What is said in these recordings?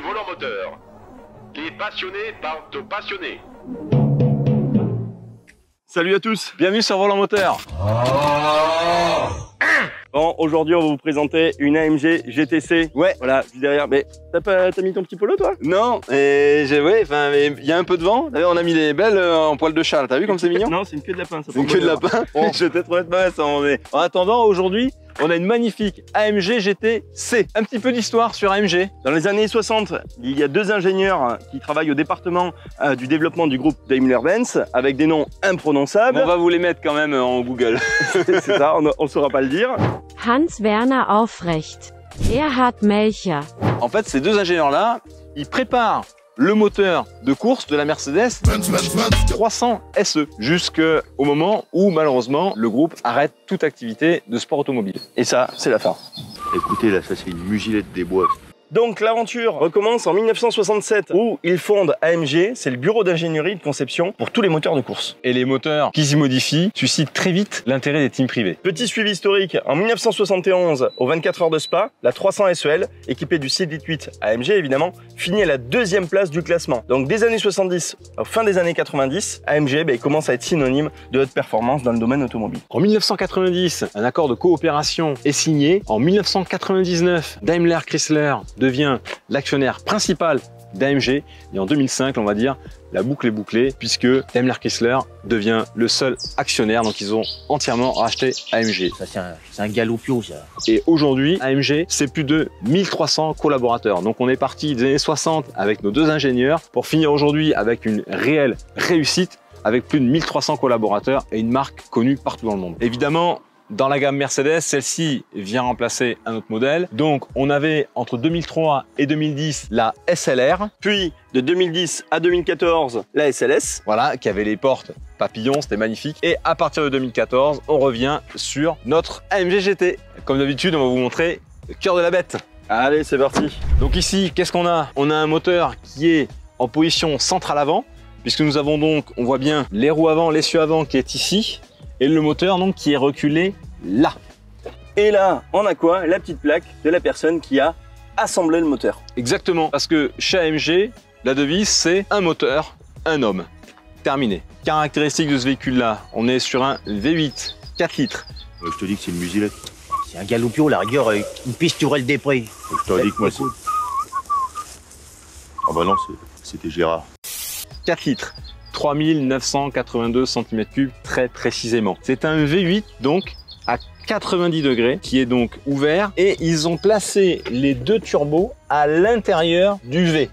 Volant Moteur. Les passionnés parlent aux passionnés. Salut à tous, bienvenue sur Volant Moteur. Bon, aujourd'hui on va vous présenter une AMG GTC. Ouais, voilà, juste derrière. Mais t'as mis ton petit polo toi? Non, et ouais, enfin, il y a un peu de vent. D'ailleurs, on a mis les belles en poil de châle. T'as vu comme c'est mignon? Non, c'est une queue de lapin. C'est une queue de lapin. Bon, je vais peut-être remettre ma veste. En attendant, aujourd'hui, on a une magnifique AMG GTC. Un petit peu d'histoire sur AMG. Dans les années 60, il y a deux ingénieurs qui travaillent au département du développement du groupe Daimler-Benz avec des noms imprononçables. On va vous les mettre quand même en Google. C'est ça, on ne saura pas le dire. Hans-Werner Aufrecht, Erhard Melcher. En fait, ces deux ingénieurs-là, ils préparent le moteur de course de la Mercedes 300 SE jusqu'au moment où malheureusement le groupe arrête toute activité de sport automobile. Et ça, c'est la fin. Écoutez, là, ça c'est une musilette des bois. Donc l'aventure recommence en 1967 où ils fondent AMG, c'est le bureau d'ingénierie et de conception pour tous les moteurs de course. Et les moteurs qui s'y modifient suscitent très vite l'intérêt des teams privés. Petit suivi historique, en 1971, aux 24 heures de Spa, la 300 SEL, équipée du C8 AMG évidemment, finit à la deuxième place du classement. Donc des années 70 aux fin des années 90, AMG commence à être synonyme de haute performance dans le domaine automobile. En 1990, un accord de coopération est signé. En 1999, Daimler Chrysler devient l'actionnaire principal d'AMG. Et en 2005, on va dire, la boucle est bouclée puisque Daimler Chrysler devient le seul actionnaire. Donc, ils ont entièrement racheté AMG. Ça, c'est un galopio, ça. Et aujourd'hui, AMG, c'est plus de 1300 collaborateurs. Donc, on est parti des années 60 avec nos deux ingénieurs pour finir aujourd'hui avec une réelle réussite avec plus de 1300 collaborateurs et une marque connue partout dans le monde. Évidemment, dans la gamme Mercedes, celle-ci vient remplacer un autre modèle. Donc, on avait entre 2003 et 2010 la SLR. Puis, de 2010 à 2014, la SLS. Voilà, qui avait les portes papillons, c'était magnifique. Et à partir de 2014, on revient sur notre AMG GT. Comme d'habitude, on va vous montrer le cœur de la bête. Allez, c'est parti. Donc ici, qu'est-ce qu'on a? On a un moteur qui est en position centrale avant, puisque nous avons donc, on voit bien les roues avant, l'essieu avant qui est ici. Et le moteur donc qui est reculé là. Et là, on a quoi? La petite plaque de la personne qui a assemblé le moteur. Exactement, parce que chez AMG, la devise c'est un moteur, un homme. Terminé. Caractéristique de ce véhicule-là, on est sur un V8, 4 litres. Je te dis que c'est une musilette. C'est un galopio, la rigueur, une pisturelle des prés. Je te dis que moi c'est... Ah bah non, c'était Gérard. 4 litres. 3982 cm3 très précisément. C'est un V8 donc à 90 degrés qui est donc ouvert et ils ont placé les deux turbos à l'intérieur du V.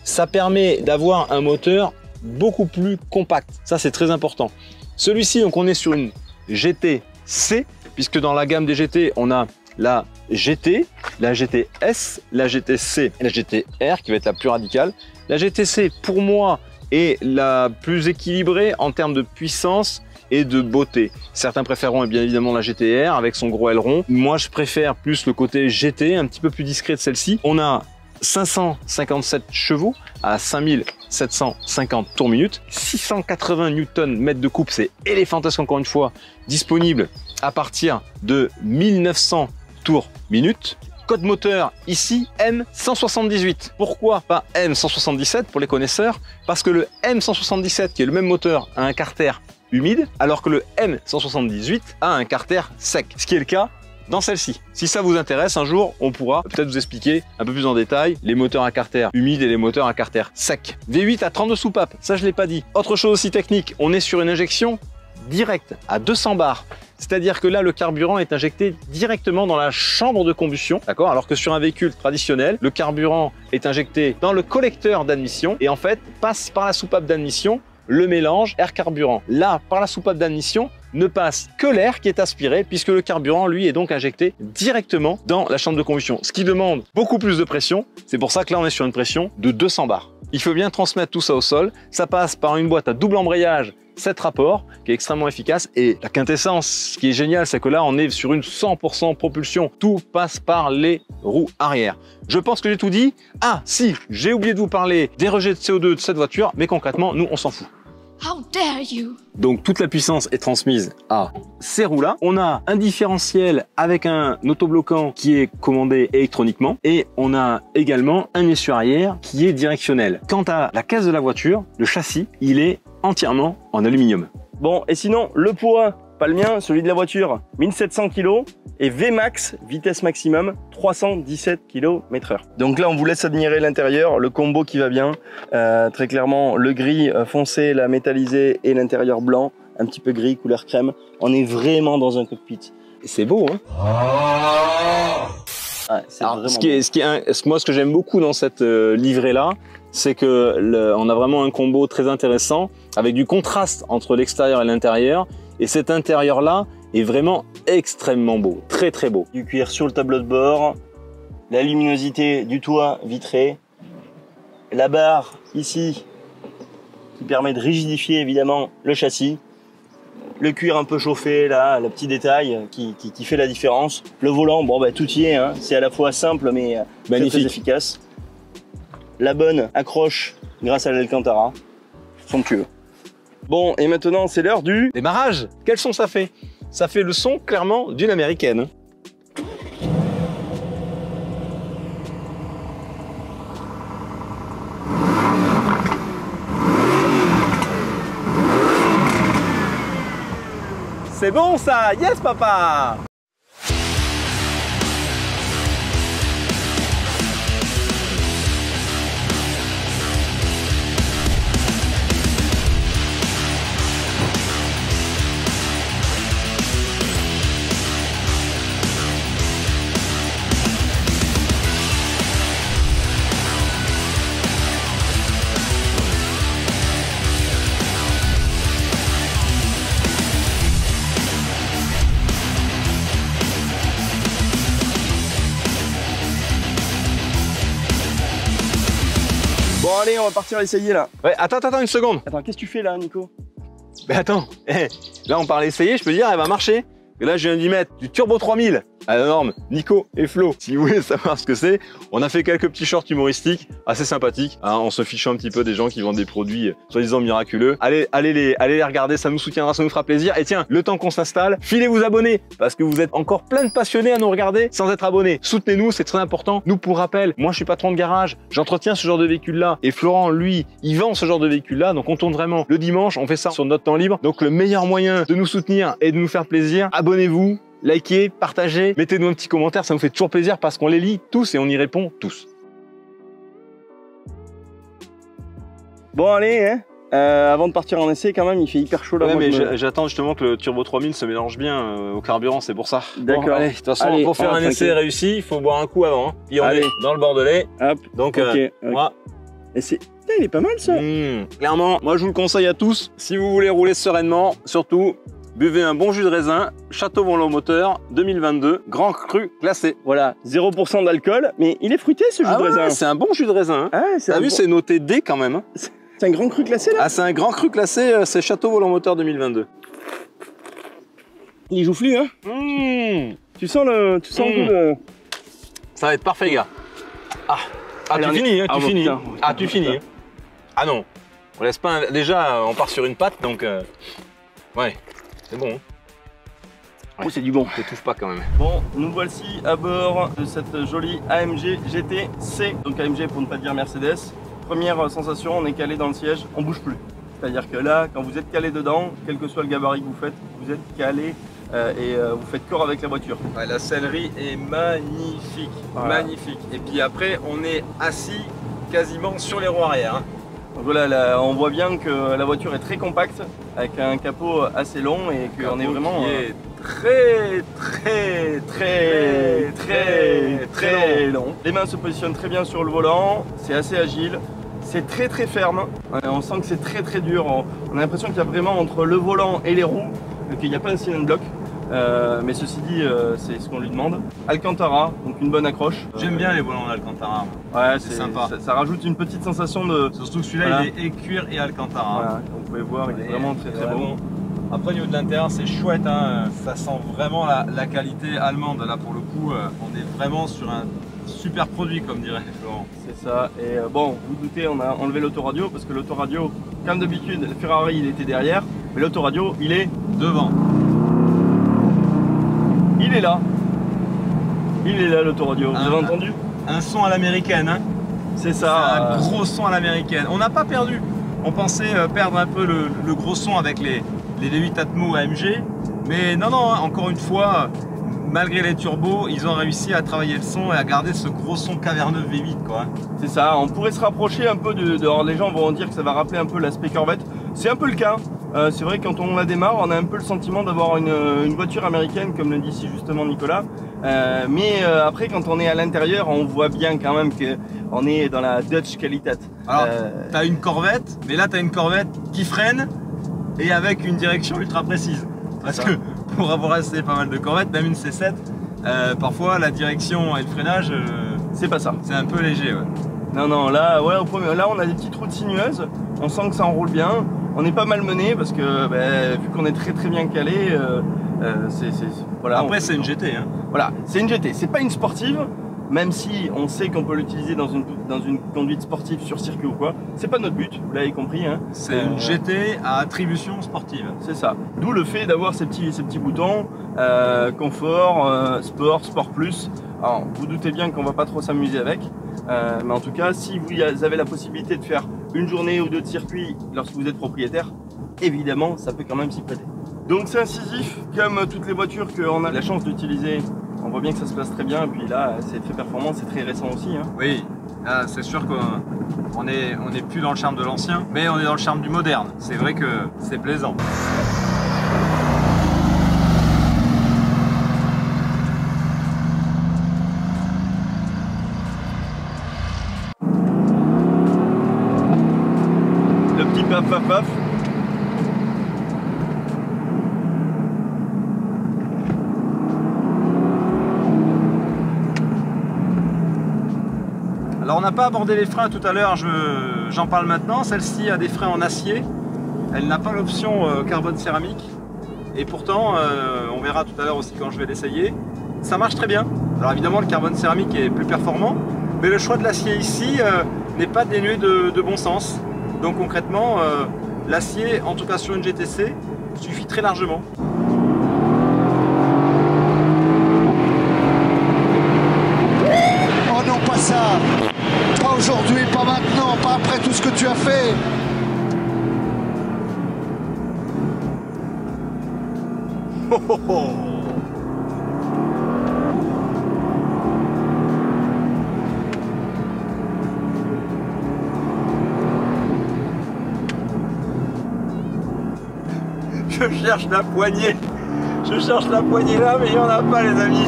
Ça permet d'avoir un moteur beaucoup plus compact. Ça c'est très important. Celui-ci donc on est sur une GTC puisque dans la gamme des GT on a la GT, la GTS, la GTC et la GTR qui va être la plus radicale. La GTC pour moi est la plus équilibrée en termes de puissance et de beauté. Certains préféreront bien évidemment la GTR avec son gros aileron. Moi, je préfère plus le côté GT, un petit peu plus discret de celle-ci. On a 557 chevaux à 5750 tours minute, 680 Nm de coupe, c'est éléphantesque encore une fois, disponible à partir de 1900 tours minute. Code moteur ici M178. Pourquoi pas M177 pour les connaisseurs? Parce que le M177 qui est le même moteur a un carter humide alors que le M178 a un carter sec. Ce qui est le cas dans celle-ci. Si ça vous intéresse, un jour on pourra peut-être vous expliquer un peu plus en détail les moteurs à carter humide et les moteurs à carter sec. V8 à 32 soupapes, ça je l'ai pas dit. Autre chose aussi technique, on est sur une injection directe à 200 bars. C'est-à-dire que là, le carburant est injecté directement dans la chambre de combustion, d'accord? Alors que sur un véhicule traditionnel, le carburant est injecté dans le collecteur d'admission et en fait passe par la soupape d'admission le mélange air-carburant. Là, par la soupape d'admission, ne passe que l'air qui est aspiré puisque le carburant, lui, est donc injecté directement dans la chambre de combustion, ce qui demande beaucoup plus de pression. C'est pour ça que là, on est sur une pression de 200 bars. Il faut bien transmettre tout ça au sol. Ça passe par une boîte à double embrayage 7 rapports qui est extrêmement efficace et la quintessence, ce qui est génial, c'est que là on est sur une 100% propulsion, tout passe par les roues arrière. Je pense que j'ai tout dit. Ah si, j'ai oublié de vous parler des rejets de CO2 de cette voiture, mais concrètement nous on s'en fout. How dare you? Donc toute la puissance est transmise à ces roues-là. On a un différentiel avec un autobloquant qui est commandé électroniquement et on a également un essuie arrière qui est directionnel. Quant à la caisse de la voiture, le châssis, il est entièrement en aluminium. Bon, et sinon, le poids, pas le mien, celui de la voiture, 1700 kg et Vmax, vitesse maximum, 317 km/h. Donc là, on vous laisse admirer l'intérieur, le combo qui va bien. Très clairement, le gris foncé, la métallisée et l'intérieur blanc, un petit peu gris, couleur crème. On est vraiment dans un cockpit. C'est beau, hein? Ouais, c'est Alors, vraiment moi, ce que j'aime beaucoup dans cette livrée-là, c'est que on a vraiment un combo très intéressant avec du contraste entre l'extérieur et l'intérieur. Et cet intérieur-là est vraiment extrêmement beau, très très beau. du cuir sur le tableau de bord, la luminosité du toit vitré, la barre ici qui permet de rigidifier évidemment le châssis, le cuir un peu chauffé là, le petit détail qui fait la différence, le volant, bon bah tout y est, hein. C'est à la fois simple mais Magnifique. très efficace, la bonne accroche grâce à l'Alcantara, somptueux. Bon, et maintenant c'est l'heure du... Démarrage, quel son ça fait? Ça fait le son clairement d'une américaine. C'est bon ça, yes papa! Bon allez, on va partir essayer là. Ouais, attends une seconde. Attends, qu'est-ce que tu fais là, Nico? Mais attends, là on parle essayer, je peux dire elle va marcher. Et là je viens d'y mettre du Turbo 3000 à la norme Nico et Flo. Si vous voulez savoir ce que c'est, on a fait quelques petits shorts humoristiques assez sympathiques, hein, en se fichant un petit peu des gens qui vendent des produits soi-disant miraculeux. Allez les regarder, ça nous soutiendra, ça nous fera plaisir. Et tiens, le temps qu'on s'installe, filez vous abonner parce que vous êtes encore plein de passionnés à nous regarder sans être abonnés. Soutenez-nous, c'est très important. Nous, pour rappel, moi je suis patron de garage, j'entretiens ce genre de véhicule-là et Florent, lui, il vend ce genre de véhicule-là. Donc on tourne vraiment le dimanche, on fait ça sur notre temps libre. Donc le meilleur moyen de nous soutenir et de nous faire plaisir, abonnez-vous. Likez, partagez, mettez-nous un petit commentaire, ça nous fait toujours plaisir parce qu'on les lit tous et on y répond tous. Bon allez, hein, avant de partir en essai quand même, il fait hyper chaud là. Ouais, moi, mais j'attends justement que le Turbo 3000 se mélange bien au carburant, c'est pour ça. D'accord. Bon, allez, de toute façon, pour faire un essai réussi, il faut boire un coup avant. Hein. Puis on est dans le Bordelais. Hop, donc moi. Et c'est... Putain, il est pas mal ça. Clairement, moi je vous le conseille à tous. Si vous voulez rouler sereinement, surtout, buvez un bon jus de raisin, Château Volomoteur 2022, grand cru classé. Voilà, 0% d'alcool, mais il est fruité ce jus de raisin. C'est un bon jus de raisin. Hein. Ah, t'as vu, c'est noté D quand même. Hein. C'est un grand cru classé là. Ah, c'est un grand cru classé, c'est Château Volomoteur 2022. Il joufflu, hein. Tu sens le goût de... Ça va être parfait, gars. Tu finis, hein, tu finis. Ah, tu finis. Ah non, on laisse pas. Déjà, on part sur une patte, donc ouais, c'est bon. Oh, c'est du bon. T'étouffes pas quand même. Bon, nous voici à bord de cette jolie AMG GT-C. Donc AMG pour ne pas dire Mercedes. Première sensation, on est calé dans le siège, on bouge plus. C'est-à-dire que là, quand vous êtes calé dedans, quel que soit le gabarit que vous faites, vous êtes calé et vous faites corps avec la voiture. Ouais, la sellerie est magnifique, magnifique. Et puis après, on est assis quasiment sur les roues arrière. Hein. Donc voilà, là, on voit bien que la voiture est très compacte, avec un capot assez long et qu'on est vraiment... très long. Les mains se positionnent très bien sur le volant, c'est assez agile. C'est très ferme, on sent que c'est très dur. On a l'impression qu'il y a vraiment entre le volant et les roues, qu'il n'y a pas un silent block. Mais ceci dit, c'est ce qu'on lui demande. Alcantara, donc une bonne accroche. J'aime bien les volants d'Alcantara. Ouais, c'est sympa. Ça rajoute une petite sensation de... Surtout que celui-là, il est cuir et Alcantara. Voilà, vous pouvez voir, il est vraiment très beau. Après, au niveau de l'intérieur, c'est chouette. Hein. Ça sent vraiment la qualité allemande. Là, pour le coup, on est vraiment sur un super produit comme dirait Florent. C'est ça. Et bon, vous doutez, on a enlevé l'autoradio parce que l'autoradio, comme d'habitude, le Ferrari il était derrière, mais l'autoradio il est Devant. Il est là. Il est là l'autoradio. Vous avez entendu? Un son à l'américaine, hein. C'est ça. Un gros son à l'américaine. On n'a pas perdu. On pensait perdre un peu le gros son avec les V8 Atmo AMG. Mais non, non, encore une fois, malgré les turbos, ils ont réussi à travailler le son et à garder ce gros son caverneux V8, quoi. C'est ça. On pourrait se rapprocher un peu de. Alors les gens vont dire que ça va rappeler un peu l'aspect Corvette. C'est un peu le cas. C'est vrai que quand on la démarre, on a un peu le sentiment d'avoir une voiture américaine, comme le dit si justement Nicolas. Mais après, quand on est à l'intérieur, on voit bien quand même qu'on est dans la Dutch Qualität. Alors, t'as une Corvette, mais là t'as une Corvette qui freine et avec une direction ultra précise. Parce que pour avoir essayé pas mal de Corvettes, même une C7, parfois la direction et le freinage, c'est pas ça. C'est un peu léger. Ouais. Non, non, là, ouais, là on a des petites routes sinueuses, on sent que ça enroule bien. On n'est pas mal mené parce que vu qu'on est très bien calé, voilà. Après c'est une GT. Hein. Voilà, c'est une GT, c'est pas une sportive, même si on sait qu'on peut l'utiliser dans une conduite sportive sur circuit ou quoi. C'est pas notre but, vous l'avez compris. Hein. C'est une GT à attribution sportive. C'est ça. D'où le fait d'avoir ces petits boutons, confort, sport, sport plus. Alors, vous doutez bien qu'on va pas trop s'amuser avec, mais en tout cas, si vous avez la possibilité de faire une journée ou deux de circuit lorsque vous êtes propriétaire, évidemment, ça peut quand même s'y prêter. Donc c'est incisif, comme toutes les voitures qu'on a la chance d'utiliser. On voit bien que ça se passe très bien, et puis là, c'est très performant, c'est très récent aussi. Hein. Oui, c'est sûr qu'on est plus dans le charme de l'ancien, mais on est dans le charme du moderne. C'est vrai que c'est plaisant. Paf paf paf. Alors on n'a pas abordé les freins tout à l'heure, j'en parle maintenant. Celle-ci a des freins en acier, elle n'a pas l'option carbone céramique. Et pourtant, on verra tout à l'heure aussi quand je vais l'essayer, ça marche très bien. Alors évidemment le carbone céramique est plus performant, mais le choix de l'acier ici n'est pas dénué de bon sens. Donc concrètement, l'acier, en tout cas sur une GTC, suffit très largement. Oh non, pas ça! Pas aujourd'hui, pas maintenant, pas après tout ce que tu as fait! Oh, oh, oh. Je cherche la poignée. Je cherche la poignée là, mais il n'y en a pas, les amis.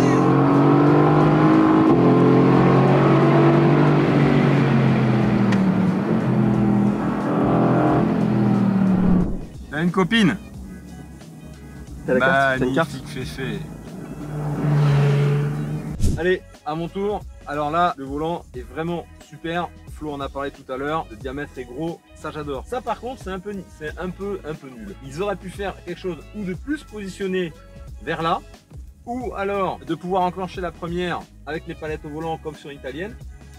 T'as une copine? T'as la carte? T'as une carte? Magnifique féfé. Allez, à mon tour. Alors là, le volant est vraiment super. Flo en a parlé tout à l'heure, le diamètre est gros, ça j'adore. Ça par contre c'est un peu nul. Ils auraient pu faire quelque chose ou de plus positionné vers là, ou alors de pouvoir enclencher la première avec les palettes au volant comme sur l'italienne.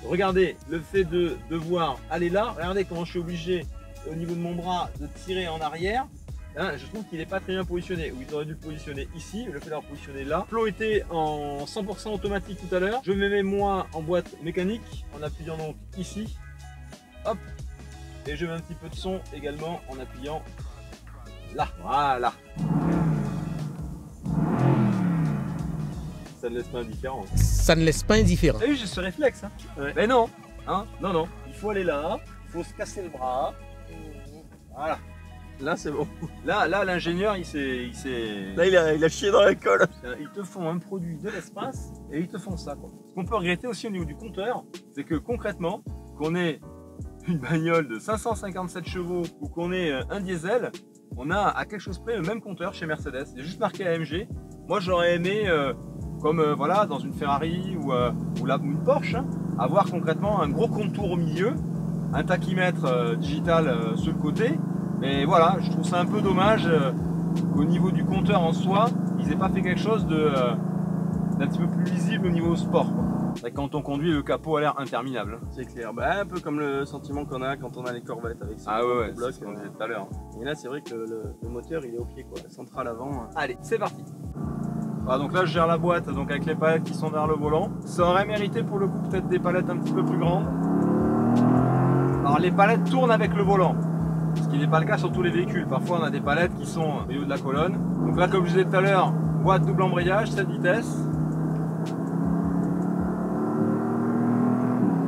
Regardez le fait de devoir aller là, regardez comment je suis obligé au niveau de mon bras de tirer en arrière. Hein, je trouve qu'il n'est pas très bien positionné, ou ils auraient dû le positionner ici, le fait d'avoir positionné là. Flo était en 100% automatique tout à l'heure, je me mets moi en boîte mécanique en appuyant donc ici, hop, et je mets un petit peu de son également en appuyant là, voilà. Ça ne laisse pas indifférent. Ça ne laisse pas indifférent. T'as vu, j'ai ce réflexe, hein. Ouais. Mais non, hein, non, il faut aller là, il faut se casser le bras, voilà. Là c'est bon. Là l'ingénieur il s'est. Là il a chié dans la colle. Ils te font un produit de l'espace et ils te font ça quoi. Ce qu'on peut regretter aussi au niveau du compteur, c'est que concrètement, qu'on ait une bagnole de 557 chevaux ou qu'on ait un diesel, on a à quelque chose près le même compteur chez Mercedes. Il est juste marqué AMG. Moi j'aurais aimé, comme voilà, dans une Ferrari ou une Porsche, hein, avoir concrètement un gros contour au milieu, un tachymètre digital sur le côté. Mais voilà, je trouve ça un peu dommage qu'au niveau du compteur en soi, ils n'aient pas fait quelque chose d'un c'est un petit peu plus lisible au niveau sport, quoi. Et quand on conduit, le capot a l'air interminable. C'est clair, bah, un peu comme le sentiment qu'on a quand on a les Corvettes avec ces blocs, c'est comme je disais tout à l'heure. Et là c'est vrai que le moteur il est au pied quoi, la centrale avant. Allez, c'est parti. Voilà, donc là je gère la boîte donc avec les palettes qui sont vers le volant. Ça aurait mérité pour le coup peut-être des palettes un petit peu plus grandes. Alors les palettes tournent avec le volant, ce qui n'est pas le cas sur tous les véhicules. Parfois on a des palettes qui sont au milieu de la colonne. Donc là comme je disais tout à l'heure, boîte double embrayage, 7 vitesses.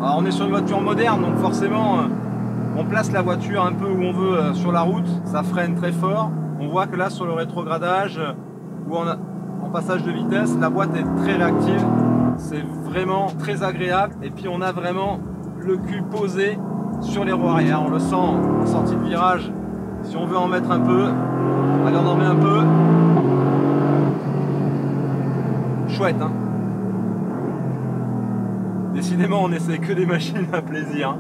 Alors on est sur une voiture moderne donc forcément on place la voiture un peu où on veut sur la route, ça freine très fort. On voit que là sur le rétrogradage ou en passage de vitesse, la boîte est très réactive, c'est vraiment très agréable et puis on a vraiment le cul posé sur les roues arrière, on le sent en sortie de virage. Si on veut en mettre un peu, allez on en met un peu. Chouette hein. Décidément on essaie que des machines à plaisir hein.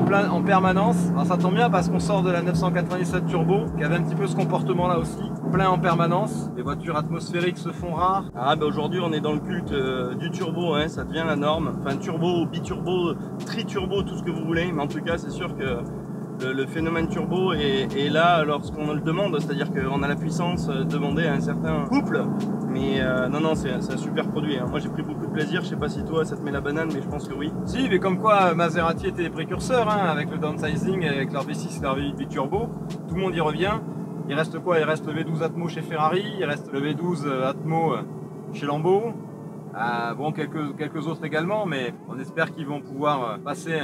Plein en permanence. Alors ça tombe bien parce qu'on sort de la 997 Turbo qui avait un petit peu ce comportement là aussi, plein en permanence. Les voitures atmosphériques se font rares. Ah bah aujourd'hui on est dans le culte du turbo, hein, ça devient la norme. Enfin turbo, biturbo, tri-turbo, tout ce que vous voulez, mais en tout cas c'est sûr que le phénomène turbo est là lorsqu'on le demande, c'est-à-dire qu'on a la puissance demandée à un certain couple. Mais non, c'est un super produit. Hein. Moi j'ai pris beaucoup de plaisir, je sais pas si toi ça te met la banane, mais je pense que oui. Si, mais comme quoi Maserati était les précurseurs hein, avec le downsizing, avec leur V6 et leur V8 biturbo. Tout le monde y revient. Il reste quoi? Il reste le V12 Atmo chez Ferrari, il reste le V12 Atmo chez Lambo. Bon, quelques autres également, mais on espère qu'ils vont pouvoir passer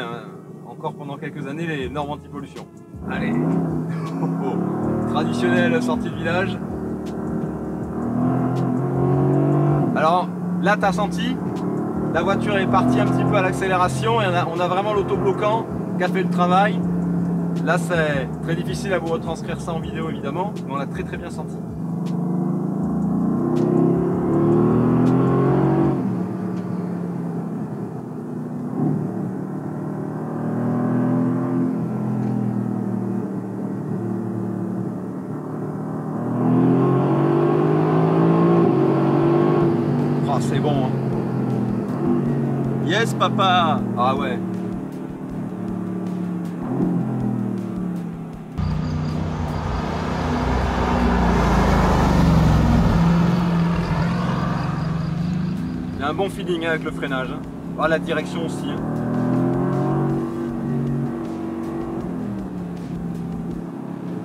encore pendant quelques années les normes anti-pollution. Allez, traditionnelle sortie de village. Alors là, tu as senti, la voiture est partie un petit peu à l'accélération et on a vraiment l'autobloquant qui a fait le travail. Là, c'est très difficile à vous retranscrire ça en vidéo évidemment, mais on l'a très bien senti. C'est bon hein. Yes papa. Ah ouais. Il y a un bon feeling avec le freinage. Ah, la direction aussi. Hein.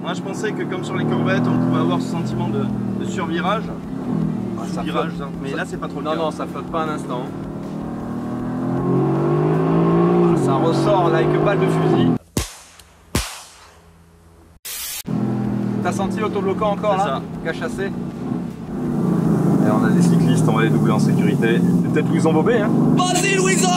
Moi je pensais que comme sur les Corvettes on pouvait avoir ce sentiment de survirage. Ça virage, flotte. mais là c'est pas trop le Non, cas. non, ça flotte pas un instant. Ça ressort like balle de fusil. T'as senti l'autobloquant encore là? Qu'a chassé. Et on a des cyclistes, on va les doubler en sécurité. C'est peut-être Louison Bobet hein. Vas-y Louison!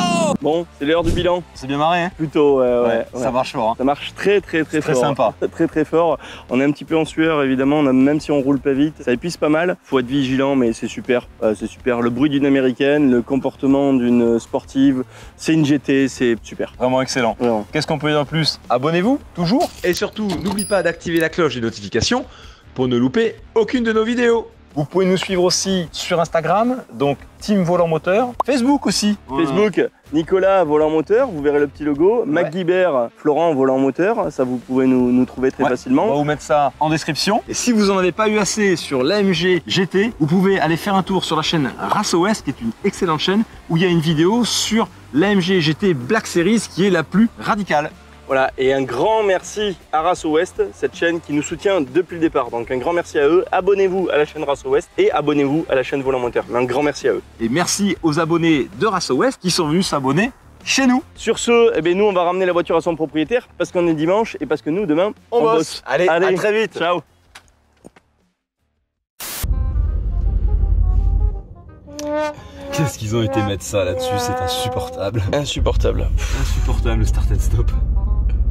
Bon, c'est l'heure du bilan. C'est bien marré hein. Plutôt, ouais. Ça marche fort hein. Ça marche très fort. Très sympa. Très fort. On est un petit peu en sueur évidemment, même si on roule pas vite, ça épuise pas mal. Faut être vigilant mais c'est super. C'est super. Le bruit d'une américaine, le comportement d'une sportive, c'est une GT, c'est super. Vraiment excellent. Vraiment. Qu'est-ce qu'on peut dire de plus? Abonnez-vous, toujours. Et surtout, n'oublie pas d'activer la cloche des notifications pour ne louper aucune de nos vidéos. Vous pouvez nous suivre aussi sur Instagram, donc Team Volant Moteur. Facebook aussi. Facebook, Nicolas Volant Moteur, vous verrez le petit logo. Mac Guibert, Florent Volant Moteur, ça vous pouvez nous trouver très facilement. On va vous mettre ça en description. Et si vous en avez pas eu assez sur l'AMG GT, vous pouvez aller faire un tour sur la chaîne RaceOS, qui est une excellente chaîne, où il y a une vidéo sur l'AMG GT Black Series, qui est la plus radicale. Voilà, et un grand merci à RaceOS, cette chaîne qui nous soutient depuis le départ. Donc un grand merci à eux. Abonnez-vous à la chaîne RaceOS et abonnez-vous à la chaîne Volant Moteur. Un grand merci à eux. Et merci aux abonnés de RaceOS qui sont venus s'abonner chez nous. Sur ce, eh bien, nous on va ramener la voiture à son propriétaire parce qu'on est dimanche et parce que nous demain on bosse. Allez, à très vite. Ciao. Qu'est-ce qu'ils ont été mettre ça là-dessus, c'est insupportable. Insupportable. Insupportable le start and stop.